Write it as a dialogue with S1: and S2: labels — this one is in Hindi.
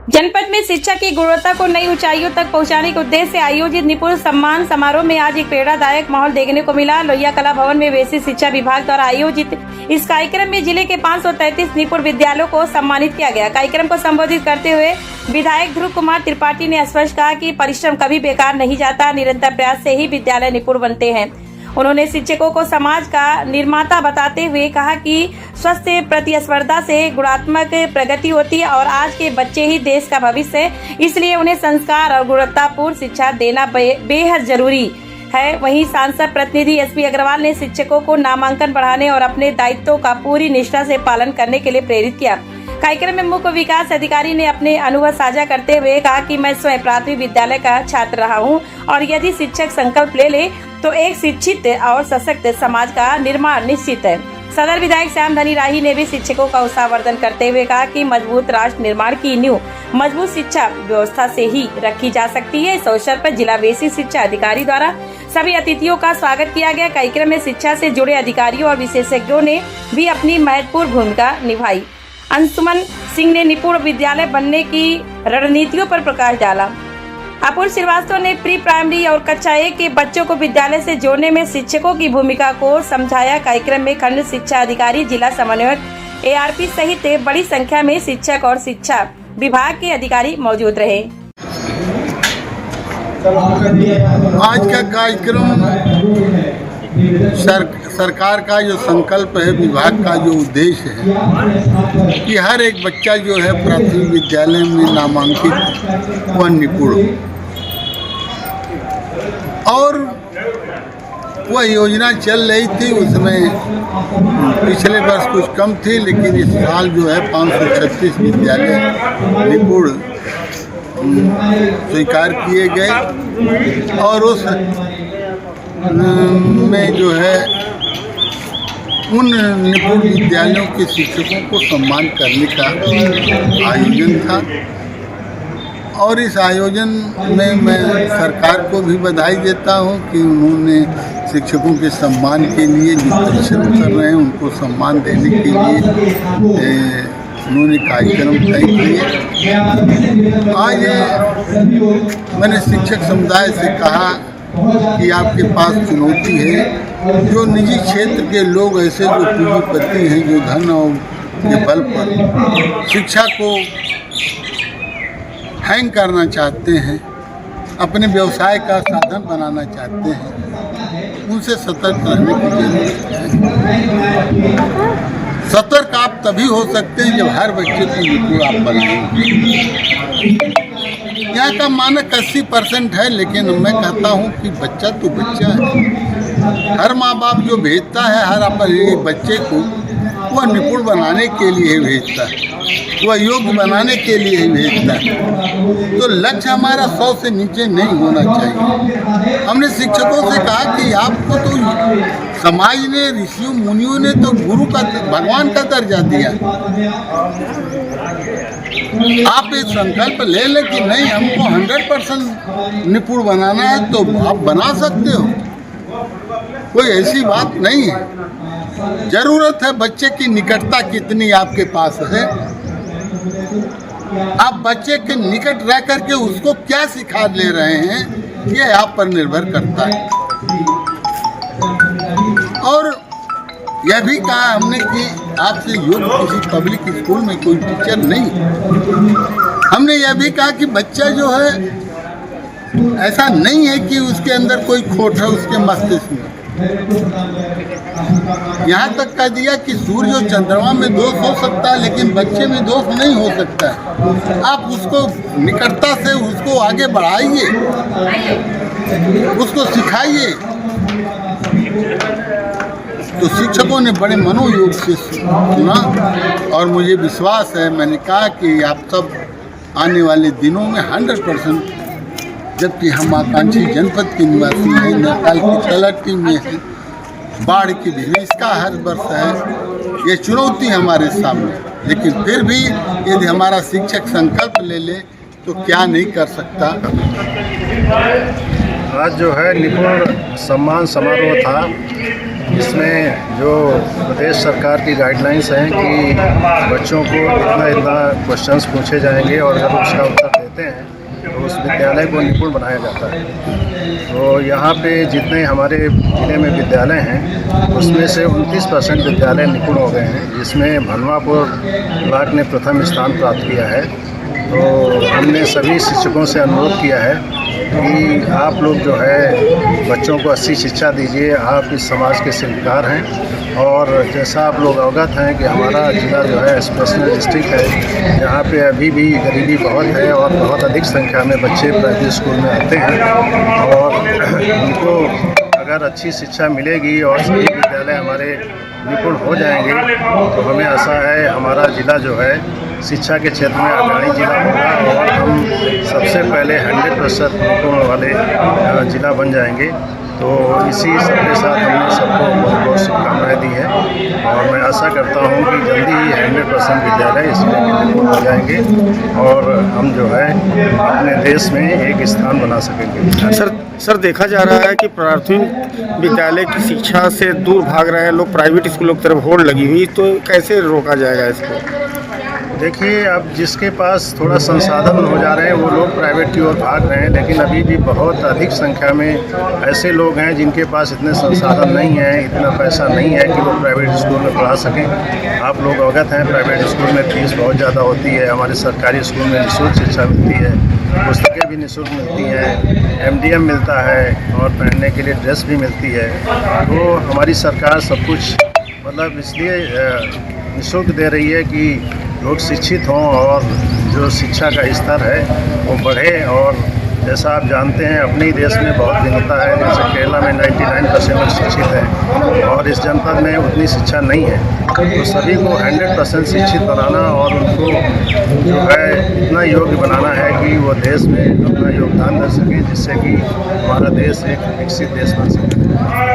S1: जनपद में शिक्षा की गुणवत्ता को नई ऊंचाइयों तक पहुंचाने के उद्देश्य से आयोजित निपुण सम्मान समारोह में आज एक प्रेरणादायक माहौल देखने को मिला। लोहिया कला भवन में बेसिक शिक्षा विभाग द्वारा आयोजित इस कार्यक्रम में जिले के 533 निपुण विद्यालयों को सम्मानित किया गया। कार्यक्रम को संबोधित करते हुए विधायक ध्रुव कुमार त्रिपाठी ने स्पष्ट कहा कि परिश्रम कभी बेकार नहीं जाता, निरंतर प्रयास से ही विद्यालय निपुण बनते हैं। उन्होंने शिक्षकों को समाज का निर्माता बताते हुए कहा कि स्वस्थ प्रतिस्पर्धा से गुणात्मक प्रगति होती है और आज के बच्चे ही देश का भविष्य है, इसलिए उन्हें संस्कार और गुणवत्तापूर्ण शिक्षा देना बेहद जरूरी है। वहीं सांसद प्रतिनिधि एसपी अग्रवाल ने शिक्षकों को नामांकन बढ़ाने और अपने दायित्वों का पूरी निष्ठा से पालन करने के लिए प्रेरित किया। कार्यक्रम में मुख्य विकास अधिकारी ने अपने अनुभव साझा करते हुए कहा कि मैं स्वयं प्राथमिक विद्यालय का छात्र रहा हूं और यदि शिक्षक संकल्प ले तो एक शिक्षित और सशक्त समाज का निर्माण निश्चित है। सदर विधायक श्याम धनी राही ने भी शिक्षकों का उत्साहवर्धन करते हुए कहा कि मजबूत राष्ट्र निर्माण की नींव मजबूत शिक्षा व्यवस्था से ही रखी जा सकती है। इस अवसर पर जिला बेसिक शिक्षा अधिकारी द्वारा सभी अतिथियों का स्वागत किया गया। कार्यक्रम में शिक्षा से जुड़े अधिकारियों और विशेषज्ञों ने भी अपनी महत्वपूर्ण भूमिका निभाई। अंशुमन सिंह ने निपुण विद्यालय बनने की रणनीतियों पर प्रकाश डाला। अपूर्व श्रीवास्तव ने प्री प्राइमरी और कक्षा 1 के बच्चों को विद्यालय से जोड़ने में शिक्षकों की भूमिका को समझाया। कार्यक्रम में खंड शिक्षा अधिकारी, जिला समन्वयक, एआरपी सहित बड़ी संख्या में शिक्षक और शिक्षा विभाग के अधिकारी मौजूद रहे।
S2: आज का कार्यक्रम सरकार का जो संकल्प है, विभाग का जो उद्देश्य है कि हर एक बच्चा जो है प्राथमिक विद्यालय में नामांकित व निपुण हो, और वह योजना चल रही थी। उसमें पिछले वर्ष कुछ कम थी, लेकिन इस साल जो है 536 विद्यालय निपुण स्वीकार किए गए और उस में जो है उन निपुण विद्यालयों के शिक्षकों को सम्मान करने का आयोजन था। और इस आयोजन में मैं सरकार को भी बधाई देता हूं कि उन्होंने शिक्षकों के सम्मान के लिए जो परिश्रम कर रहे हैं उनको सम्मान देने के लिए उन्होंने कार्यक्रम तय किए। आज मैंने शिक्षक समुदाय से कहा कि आपके पास चुनौती है। जो निजी क्षेत्र के लोग ऐसे जो पूंजीपति हैं, जो धन और के बल पर शिक्षा को हैंग करना चाहते हैं, अपने व्यवसाय का साधन बनाना चाहते हैं, उनसे सतर्क रहने की जरूरत है। सतर्क आप तभी हो सकते हैं जब हर बच्चे को निपुण आप बनाएंगे। यहाँ का मानक 80% है, लेकिन मैं कहता हूँ कि बच्चा तो बच्चा है। हर माँ बाप जो भेजता है हर अपने बच्चे को, वह निपुण बनाने के लिए भेजता है, वह योग्य बनाने के लिए ही भेजता है। तो लक्ष्य हमारा 100 से नीचे नहीं होना चाहिए। हमने शिक्षकों से कहा कि आपको तो समाज ने, ऋषियों मुनियों ने तो गुरु का, भगवान का दर्जा दिया। आप एक संकल्प ले लें कि नहीं, हमको 100% निपुण बनाना है, तो आप बना सकते हो। कोई ऐसी बात नहीं है। जरूरत है बच्चे की निकटता कितनी आपके पास है। आप बच्चे के निकट रह करके उसको क्या सिखा ले रहे हैं, ये आप पर निर्भर करता है। और यह भी कहा हमने कि आपसे योग्य किसी पब्लिक स्कूल में कोई टीचर नहीं। हमने यह भी कहा कि बच्चा जो है ऐसा नहीं है कि उसके अंदर कोई खोट है उसके मस्तिष्क में। यहाँ तक कह दिया कि सूर्य और चंद्रमा में दोष हो सकता है, लेकिन बच्चे में दोष नहीं हो सकता है। आप उसको निकटता से उसको आगे बढ़ाइए, उसको सिखाइए। तो शिक्षकों ने बड़े मनोयोग से सुना और मुझे विश्वास है, मैंने कहा कि आप सब आने वाले दिनों में 100%, जबकि हम आकांक्षी जनपद के निवासी हैं, नेपाल की तलहटी में है, बाढ़ की भीषणता हर वर्ष है, ये चुनौती हमारे सामने। लेकिन फिर भी यदि हमारा शिक्षक संकल्प ले तो क्या नहीं कर सकता।
S3: आज जो है निपुण सम्मान समारोह था इसमें जो प्रदेश सरकार की गाइडलाइंस हैं कि बच्चों को इतना क्वेश्चंस पूछे जाएंगे और अगर उसका उत्तर देते हैं तो उस विद्यालय को निपुण बनाया जाता है। तो यहाँ पे जितने हमारे जिले में विद्यालय हैं उसमें से 29% विद्यालय निपुण हो गए हैं, जिसमें भनवापुर ब्लॉक ने प्रथम स्थान प्राप्त किया है। तो हमने सभी शिक्षकों से अनुरोध किया है कि आप लोग जो है बच्चों को अच्छी शिक्षा दीजिए। आप इस समाज के शिल्पकार हैं और जैसा आप लोग अवगत हैं कि हमारा जिला जो है एक्सप्रेशनल डिस्ट्रिक्ट है, जहाँ पे अभी भी गरीबी बहुत है और बहुत अधिक संख्या में बच्चे प्राइवेट स्कूल में आते हैं और उनको अगर अच्छी शिक्षा मिलेगी और सभी विद्यालय हमारे निपुण हो जाएंगे तो हमें आशा है हमारा ज़िला जो है शिक्षा के क्षेत्र में अग्रणी जिला होगा और हम सबसे पहले 100% निपुण वाले जिला बन जाएंगे। तो इसी सबके साथ हमने सबको बहुत बहुत शुभकामनाएँ दी हैं और मैं आशा करता हूं कि जल्दी ही 100% विद्यालय इसमें निपुण हो जाएंगे और हम जो है अपने देश में एक स्थान बना सकेंगे।
S4: सर देखा जा रहा है कि प्राथमिक विद्यालय की शिक्षा से दूर भाग रहे हैं लोग, प्राइवेट स्कूलों की तरफ होड़ लगी हुई, तो कैसे रोका जाएगा इसको?
S3: देखिए, अब जिसके पास थोड़ा संसाधन हो जा रहे हैं वो लोग प्राइवेट की ओर भाग रहे हैं, लेकिन अभी भी बहुत अधिक संख्या में ऐसे लोग हैं जिनके पास इतने संसाधन नहीं है, इतना पैसा नहीं है कि वो प्राइवेट स्कूल में पढ़ा सकें। आप लोग अवगत हैं प्राइवेट स्कूल में फीस बहुत ज़्यादा होती है। हमारे सरकारी स्कूल में निःशुल्क शिक्षा मिलती है, पुस्तकें भी निःशुल्क मिलती हैं, MDM मिलता है और पहनने के लिए ड्रेस भी मिलती है। तो हमारी सरकार सब कुछ मतलब इसलिए निःशुल्क दे रही है कि लोग शिक्षित हों और जो शिक्षा का स्तर है वो बढ़े। और जैसा आप जानते हैं अपने ही देश में बहुत भिन्नता है, जैसे केरला में 99% लोग शिक्षित हैं और इस जनपद में उतनी शिक्षा नहीं है। तो सभी को 100% शिक्षित बनाना और उनको जो है इतना योग्य बनाना है कि वो देश में अपना योगदान कर सकें, जिससे कि हमारा देश एक विकसित देश बन सके।